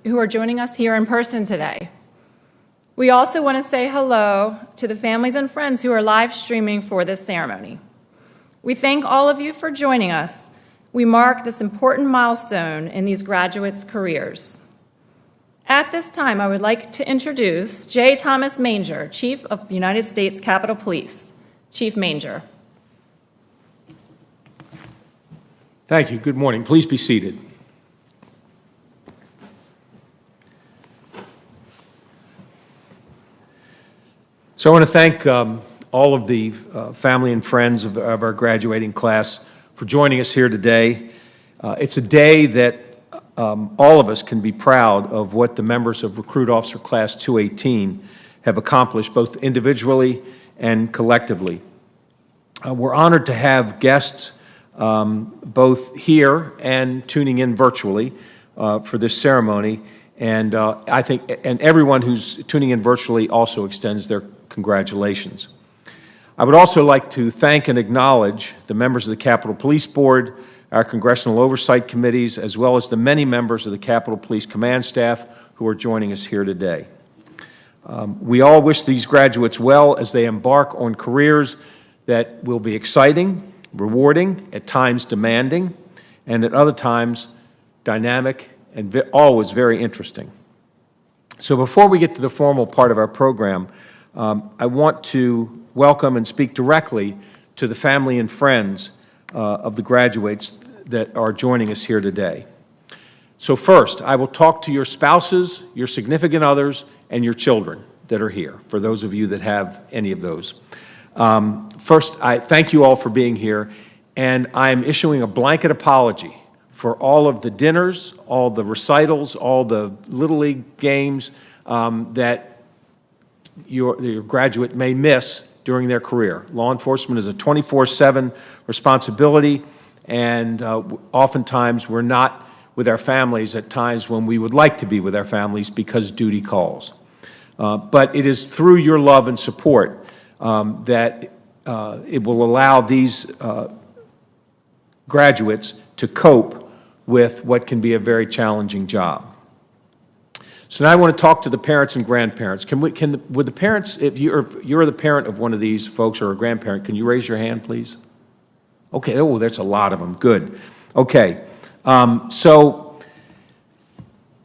who are joining us here in person today. We also want to say hello to the families and friends who are live streaming for this ceremony. We thank all of you for joining us. We mark this important milestone in these graduates' careers. At this time, I would like to introduce J. Thomas Manger, Chief of United States Capitol Police. Chief Manger. Thank you. Good morning. Please be seated. So I want to thank all of the family and friends of our graduating class for joining us here today. It's a day that all of us can be proud of what the members of Recruit Officer Class 218 have accomplished, both individually and collectively. We're honored to have guests both here and tuning in virtually for this ceremony, and I think everyone who's tuning in virtually also extends their congratulations. I would also like to thank and acknowledge the members of the Capitol Police Board, our congressional oversight committees, as well as the many members of the Capitol Police Command staff who are joining us here today. We all wish these graduates well as they embark on careers that will be exciting, rewarding, at times demanding, and at other times dynamic and always very interesting. So before we get to the formal part of our program, I want to welcome and speak directly to the family and friends of the graduates that are joining us here today. So first, I will talk to your spouses, your significant others, and your children that are here, for those of you that have any of those. First, I thank you all for being here, and I'm issuing a blanket apology for all of the dinners, all the recitals, all the Little League games that your graduate may miss during their career. Law enforcement is a 24/7 responsibility, and oftentimes we're not with our families at times when we would like to be with our families because duty calls. But it is through your love and support that it will allow these graduates to cope with what can be a very challenging job. So now I want to talk to the parents and grandparents. Would the parents, if you're the parent of one of these folks or a grandparent, can you raise your hand, please? Okay, oh, that's a lot of them. Good. Okay, so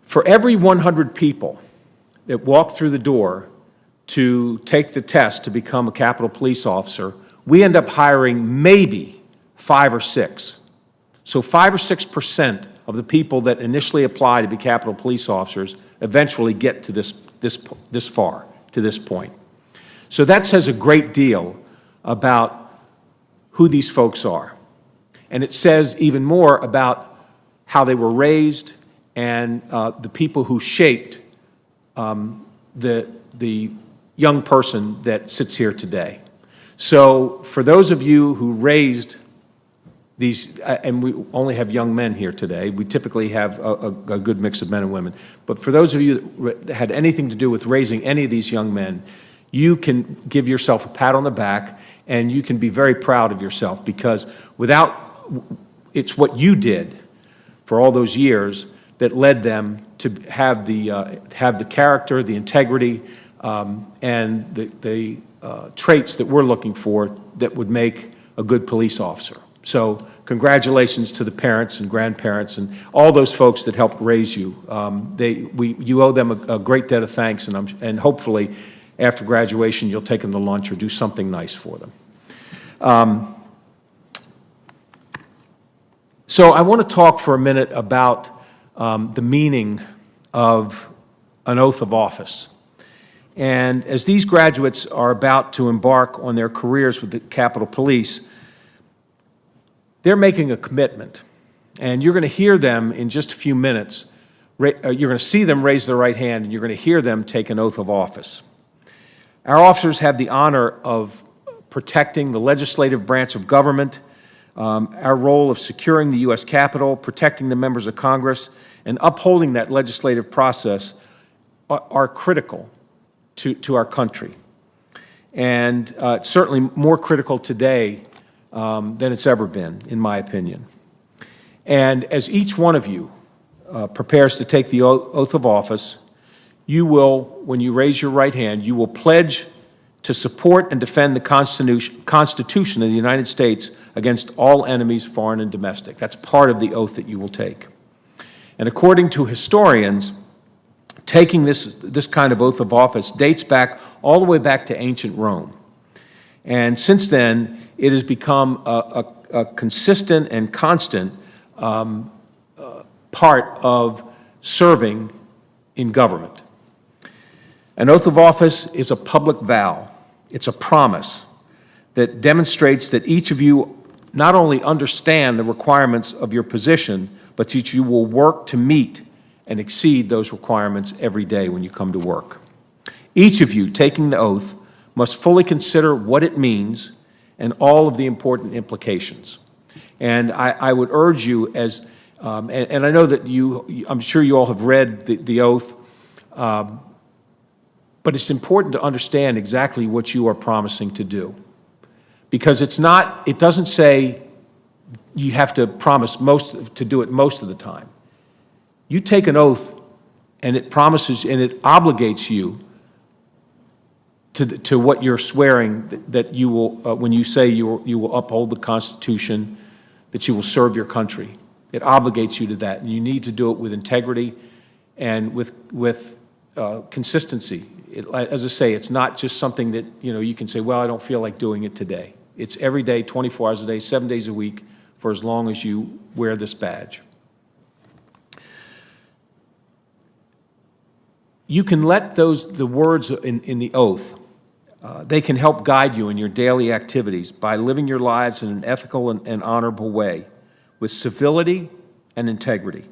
for every 100 people that walk through the door to take the test to become a Capitol Police officer, we end up hiring maybe 5 or 6. So 5 or 6% of the people that initially apply to be Capitol Police officers eventually get to this far, to this point. So that says a great deal about who these folks are. And it says even more about how they were raised and the people who shaped the young person that sits here today. So for those of you who raised these, and we only have young men here today, we typically have a good mix of men and women, but for those of you that had anything to do with raising any of these young men, you can give yourself a pat on the back and you can be very proud of yourself, because it's what you did for all those years that led them to have the character, the integrity, and the traits that we're looking for that would make a good police officer. So congratulations to the parents and grandparents and all those folks that helped raise you. You owe them a great debt of thanks, and hopefully after graduation you'll take them to lunch or do something nice for them. So I want to talk for a minute about the meaning of an oath of office. And as these graduates are about to embark on their careers with the Capitol Police, they're making a commitment. And you're going to hear them in just a few minutes. You're going to see them raise their right hand, and you're going to hear them take an oath of office. Our officers have the honor of protecting the legislative branch of government, our role of securing the U.S. Capitol, protecting the members of Congress, and upholding that legislative process are critical to our country. And it's certainly more critical today than it's ever been, in my opinion. And as each one of you prepares to take the oath of office, you will, when you raise your right hand, you will pledge to support and defend the Constitution of the United States against all enemies, foreign and domestic. That's part of the oath that you will take. And according to historians, taking this kind of oath of office dates back all the way back to ancient Rome. And since then, it has become a consistent and constant part of serving in government. An oath of office is a public vow. It's a promise that demonstrates that each of you not only understand the requirements of your position, but that you will work to meet and exceed those requirements every day when you come to work. Each of you taking the oath must fully consider what it means and all of the important implications. And I would urge you as, and I know that I'm sure you all have read the oath, but it's important to understand exactly what you are promising to do. Because it doesn't say you have to promise to do it most of the time. You take an oath and it promises and it obligates you to what you're swearing that you will, when you say you will uphold the Constitution, that you will serve your country. It obligates you to that, and you need to do it with integrity and with consistency. As I say, it's not just something that you can say, well, I don't feel like doing it today. It's every day, 24 hours a day, 7 days a week, for as long as you wear this badge. You can let the words in the oath, they can help guide you in your daily activities by living your lives in an ethical and honorable way, with civility and integrity.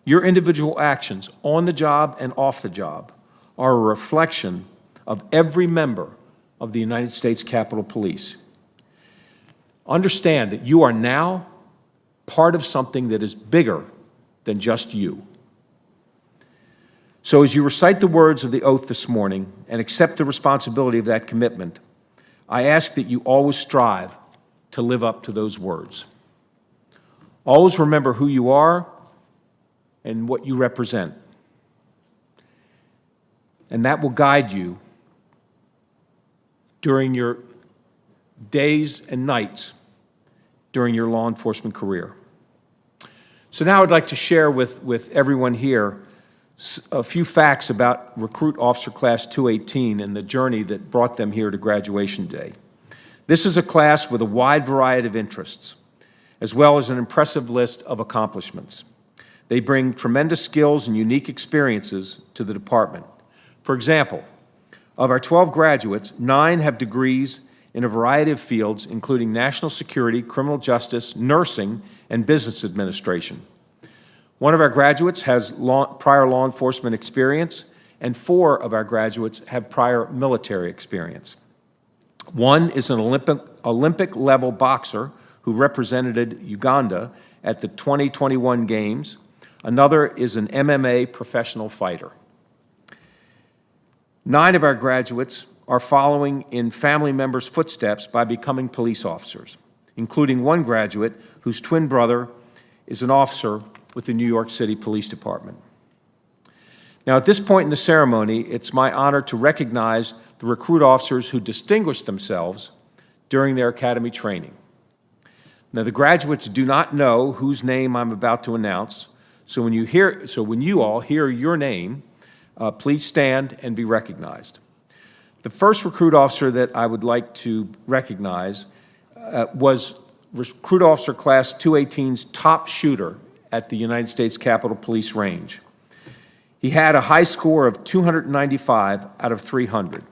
Your individual actions on the job and off the job are a reflection of every member of the United States Capitol Police. Understand that you are now part of something that is bigger than just you. So as you recite the words of the oath this morning and accept the responsibility of that commitment, I ask that you always strive to live up to those words. Always remember who you are and what you represent. And that will guide you during your days and nights during your law enforcement career. So now I'd like to share with everyone here a few facts about Recruit Officer Class 218 and the journey that brought them here to graduation day. This is a class with a wide variety of interests, as well as an impressive list of accomplishments. They bring tremendous skills and unique experiences to the department. For example, of our 12 graduates, 9 have degrees in a variety of fields, including national security, criminal justice, nursing, and business administration. One of our graduates has prior law enforcement experience, and 4 of our graduates have prior military experience. One is an Olympic-level boxer who represented Uganda at the 2021 Games. Another is an MMA professional fighter. 9 of our graduates are following in family members' footsteps by becoming police officers, including one graduate whose twin brother is an officer with the New York City Police Department. Now, at this point in the ceremony, it's my honor to recognize the recruit officers who distinguished themselves during their academy training. Now, the graduates do not know whose name I'm about to announce, so when you all hear your name, please stand and be recognized. The first recruit officer that I would like to recognize was Recruit Officer Class 218's top shooter at the United States Capitol Police Range. He had a high score of 295 out of 300.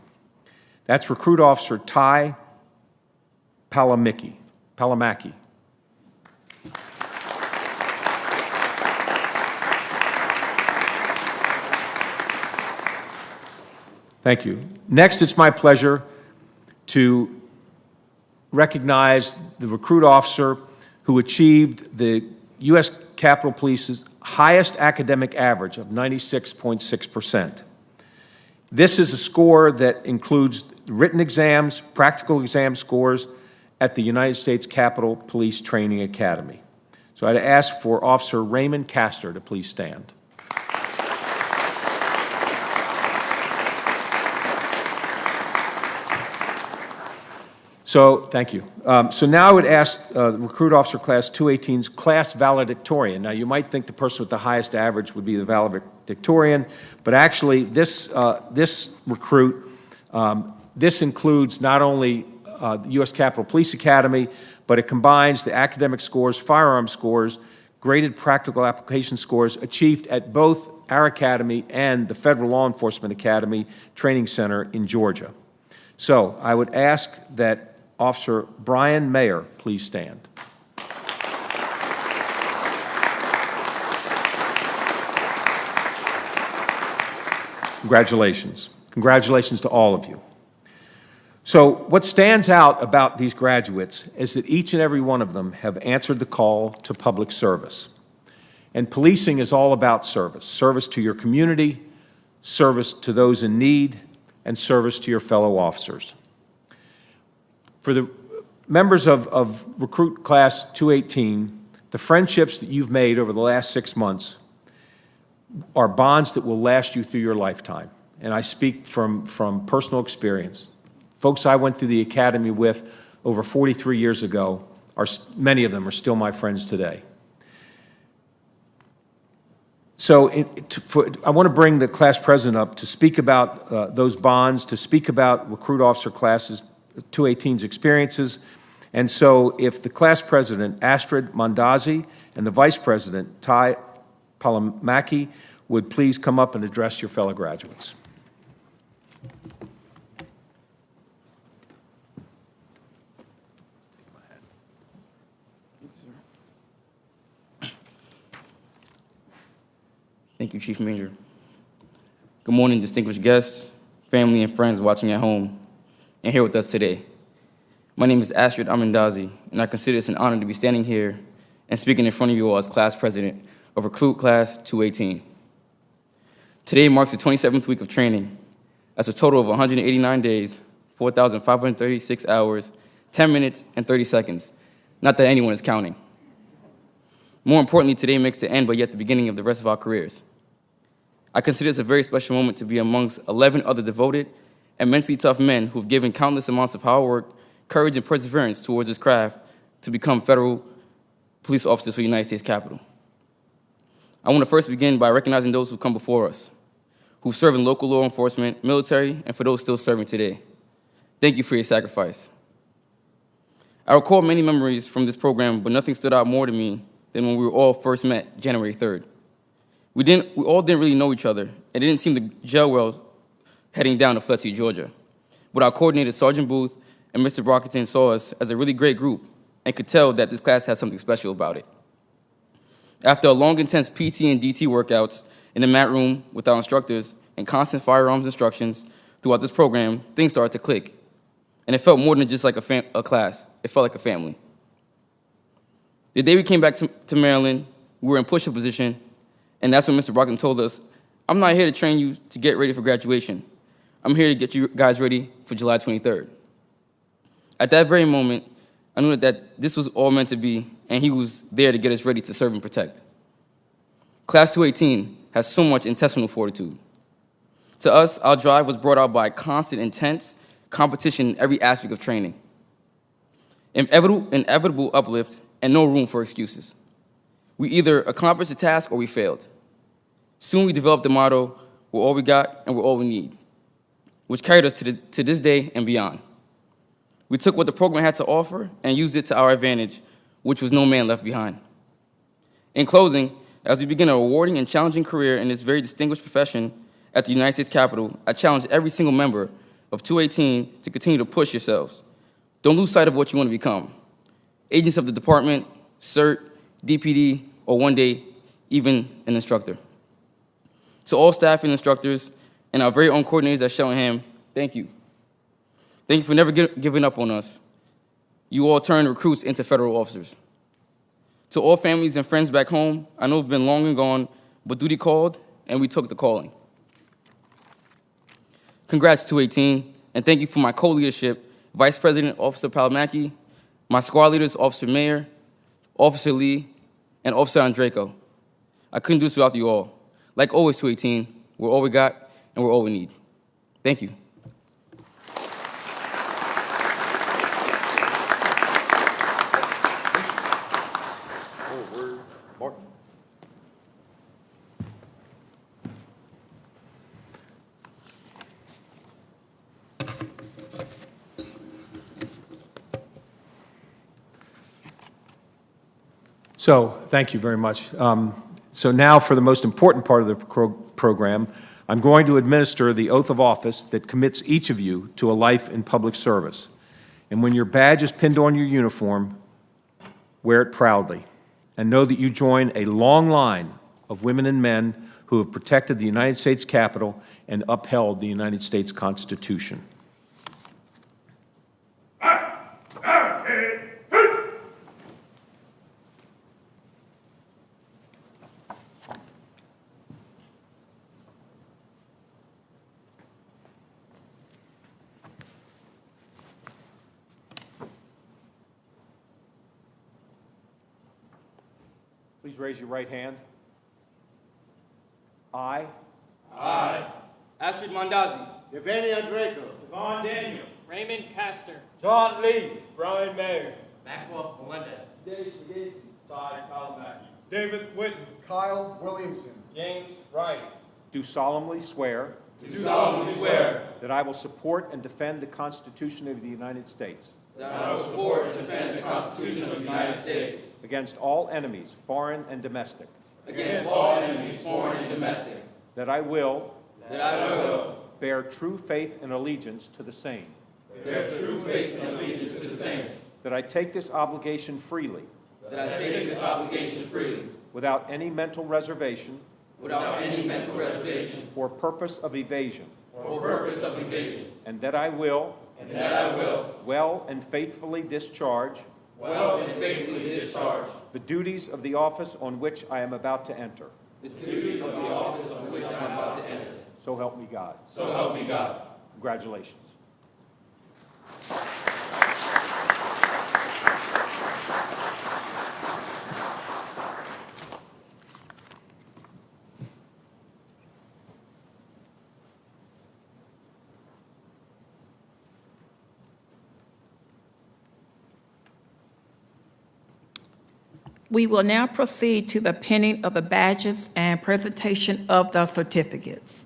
That's Recruit Officer Ty Palamaki. Thank you. Next, it's my pleasure to recognize the recruit officer who achieved the U.S. Capitol Police's highest academic average of 96.6%. This is a score that includes written exams, practical exam scores at the United States Capitol Police Training Academy. So I'd ask for Officer Raymond Castor to please stand. So, thank you. So now I would ask Recruit Officer Class 218's class valedictorian. Now, you might think the person with the highest average would be the valedictorian, but actually, this recruit, this includes not only the U.S. Capitol Police Academy, but it combines the academic scores, firearm scores, graded practical application scores achieved at both our academy and the Federal Law Enforcement Academy Training Center in Georgia. So I would ask that Officer Brian Mayer please stand. Congratulations. Congratulations to all of you. So what stands out about these graduates is that each and every one of them have answered the call to public service. And policing is all about service. Service to your community, service to those in need, and service to your fellow officers. For the members of Recruit Class 218, the friendships that you've made over the last 6 months are bonds that will last you through your lifetime. And I speak from personal experience. Folks I went through the academy with over 43 years ago, many of them are still my friends today. So I want to bring the class president up to speak about those bonds, to speak about Recruit Officer Classes 218's experiences. And so if the class president, Astrid Mondazzi, and the vice president, Ty Palamaki, would please come up and address your fellow graduates. Thank you, Chief Major. Good morning, distinguished guests, family, and friends watching at home and here with us today. My name is Astrid Amendazi, and I consider this an honor to be standing here and speaking in front of you all as class president of Recruit Class 218. Today marks the 27th week of training. That's a total of 189 days, 4,536 hours, 10 minutes, and 30 seconds. Not that anyone is counting. More importantly, today makes the end, but yet the beginning of the rest of our careers. I consider this a very special moment to be amongst 11 other devoted and mentally tough men who've given countless amounts of hard work, courage, and perseverance towards this craft to become federal police officers for the United States Capitol. I want to first begin by recognizing those who come before us, who serve in local law enforcement, military, and for those still serving today. Thank you for your sacrifice. I recall many memories from this program, but nothing stood out more to me than when we were all first met January 3rd. We all didn't really know each other, and it didn't seem to gel well heading down to Fletcher, Georgia. But our coordinator, Sergeant Booth, and Mr. Brockington saw us as a really great group and could tell that this class had something special about it. After a long, intense PT and DT workouts in the mat room with our instructors and constant firearms instructions throughout this program, things started to click. And it felt more than just like a class. It felt like a family. The day we came back to Maryland, we were in push-up position, and that's when Mr. Brockington told us, "I'm not here to train you to get ready for graduation. I'm here to get you guys ready for July 23rd. At that very moment, I knew that this was all meant to be, and he was there to get us ready to serve and protect. Class 218 has so much intestinal fortitude. To us, our drive was brought out by constant, intense competition in every aspect of training. Inevitable uplift and no room for excuses. We either accomplished the task or we failed. Soon we developed the motto, we're all we got and we're all we need, which carried us to this day and beyond. We took what the program had to offer and used it to our advantage, which was no man left behind. In closing, as we begin a rewarding and challenging career in this very distinguished profession at the United States Capitol, I challenge every single member of 218 to continue to push yourselves. Don't lose sight of what you want to become. Agents of the department, CERT, DPD, or one day, even an instructor. To all staff and instructors, and our very own coordinators at Cheltenham, thank you. Thank you for never giving up on us. You all turned recruits into federal officers. To all families and friends back home, I know it's been long and gone, but duty called, and we took the calling. Congrats, 218, and thank you for my co-leadership, Vice President Officer Palamaki, my squad leaders, Officer Mayer, Officer Lee, and Officer Andreyko. I couldn't do this without you all. Like always, 218, we're all we got and we're all we need. Thank you. So, thank you very much. So now for the most important part of the program, I'm going to administer the oath of office that commits each of you to a life in public service. And when your badge is pinned on your uniform, wear it proudly. And know that you join a long line of women and men who have protected the United States Capitol and upheld the United States Constitution. Please raise your right hand. I Ashrid Mondazi. Yevgeny Andreyko. Devon Daniel. Raymond Castor. John Lee. Brian Mayer. Maxwell Melendez. Dave Shigesi. Todd Kalamaki. David Whitten. Kyle Williamson. James Wright. do solemnly swear Do solemnly swear that I will support and defend the Constitution of the United States that I will support and defend the Constitution of the United States against all enemies, foreign and domestic, against all enemies, foreign and domestic, that I will that I will bear true faith and allegiance to the same, bear true faith and allegiance to the same, that I take this obligation freely, that I take this obligation freely, without any mental reservation without any mental reservation or purpose of evasion, or purpose of evasion, and that I will and that I will well and faithfully discharge well and faithfully discharge the duties of the office on which I am about to enter. the duties of the office on which I am about to enter. So help me God. So help me God. Congratulations. We will now proceed to the pinning of the badges and presentation of the certificates.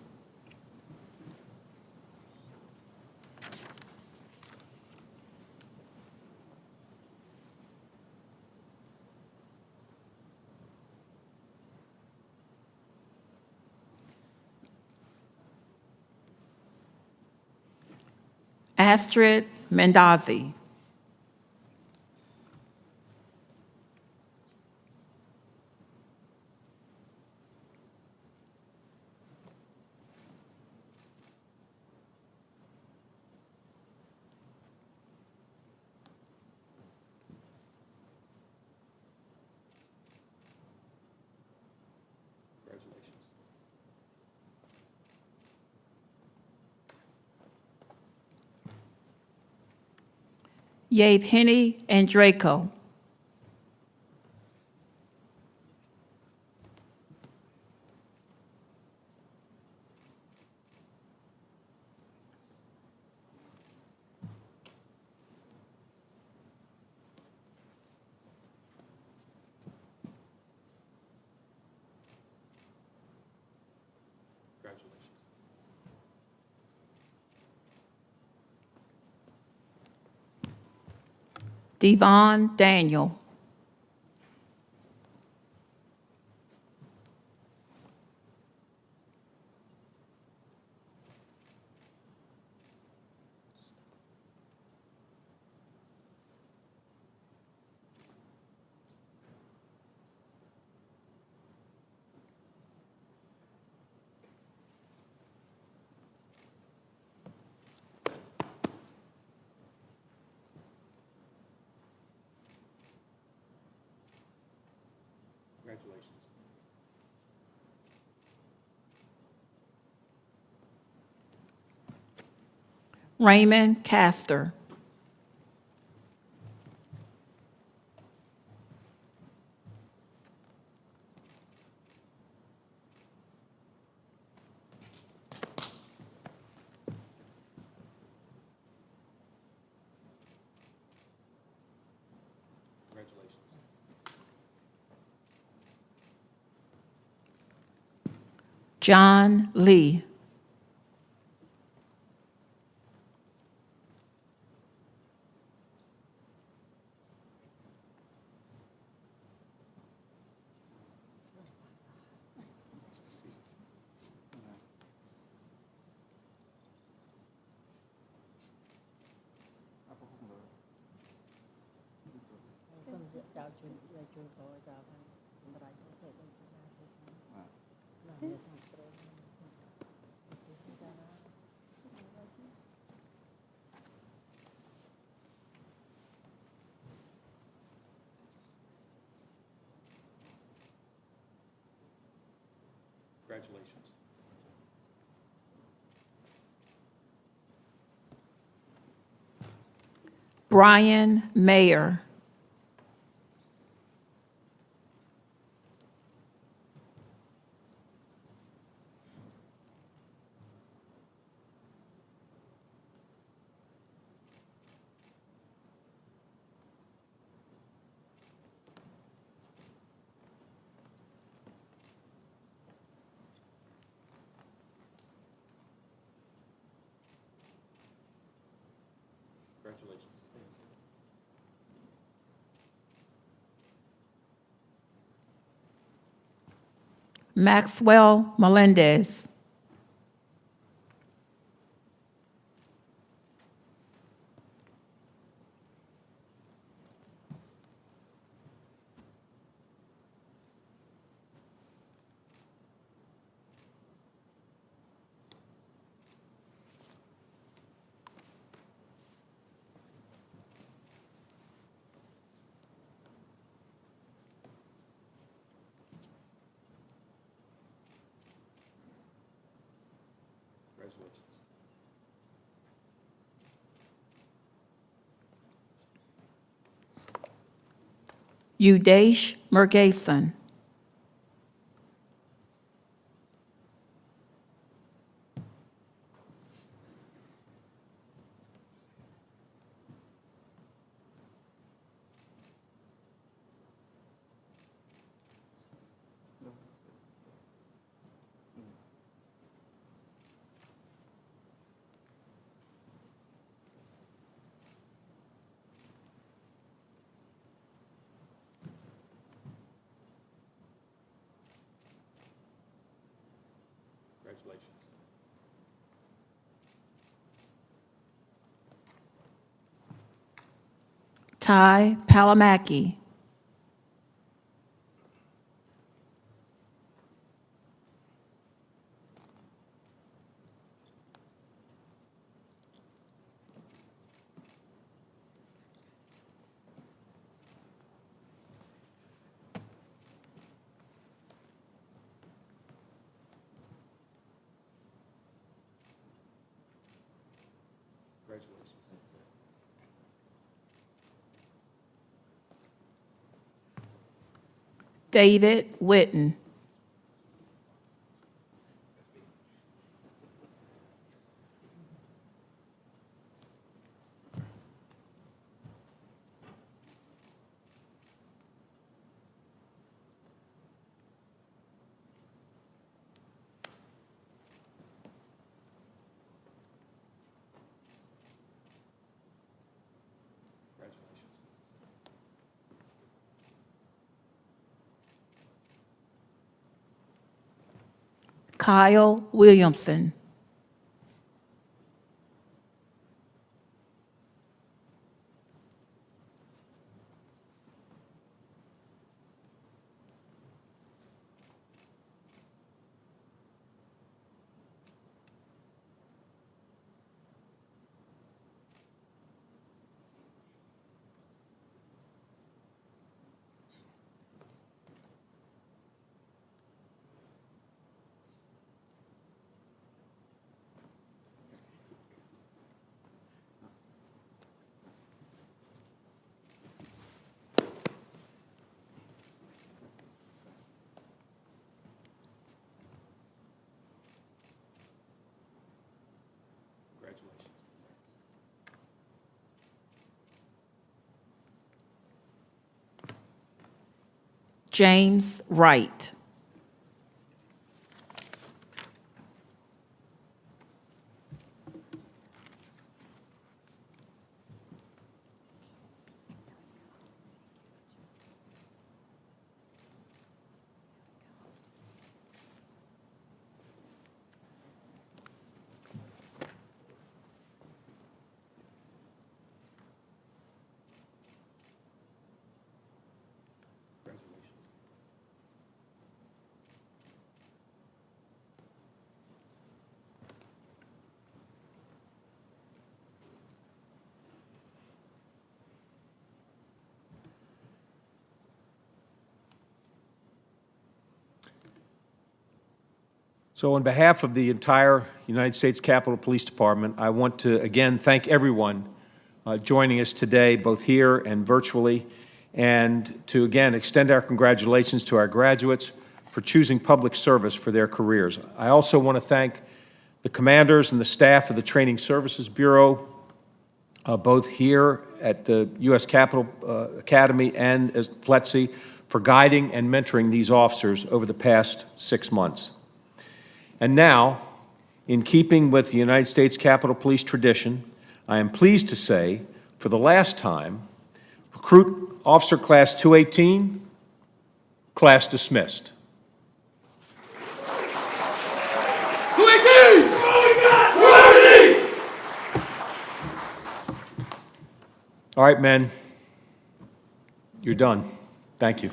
Astrid Mendazi. Yevgeny Andreyko. Devon Daniel. Congratulations. Raymond Castor. John Lee. Congratulations. Brian Mayer. Congratulations. Maxwell Melendez. Congratulations. Udesh Murgason. Congratulations. Ty Palamaki. Congratulations. David Witten. Congratulations. Kyle Williamson. Congratulations. James Wright. So on behalf of the entire United States Capitol Police Department, I want to again thank everyone joining us today, both here and virtually, and to again extend our congratulations to our graduates for choosing public service for their careers. I also want to thank the commanders and the staff of the Training Services Bureau, both here at the U.S. Capitol Academy and at FLETC, for guiding and mentoring these officers over the past 6 months. And now, in keeping with the United States Capitol Police tradition, I am pleased to say, for the last time, recruit Officer Class 218, class dismissed. 218! All right, men, you're done. Thank you.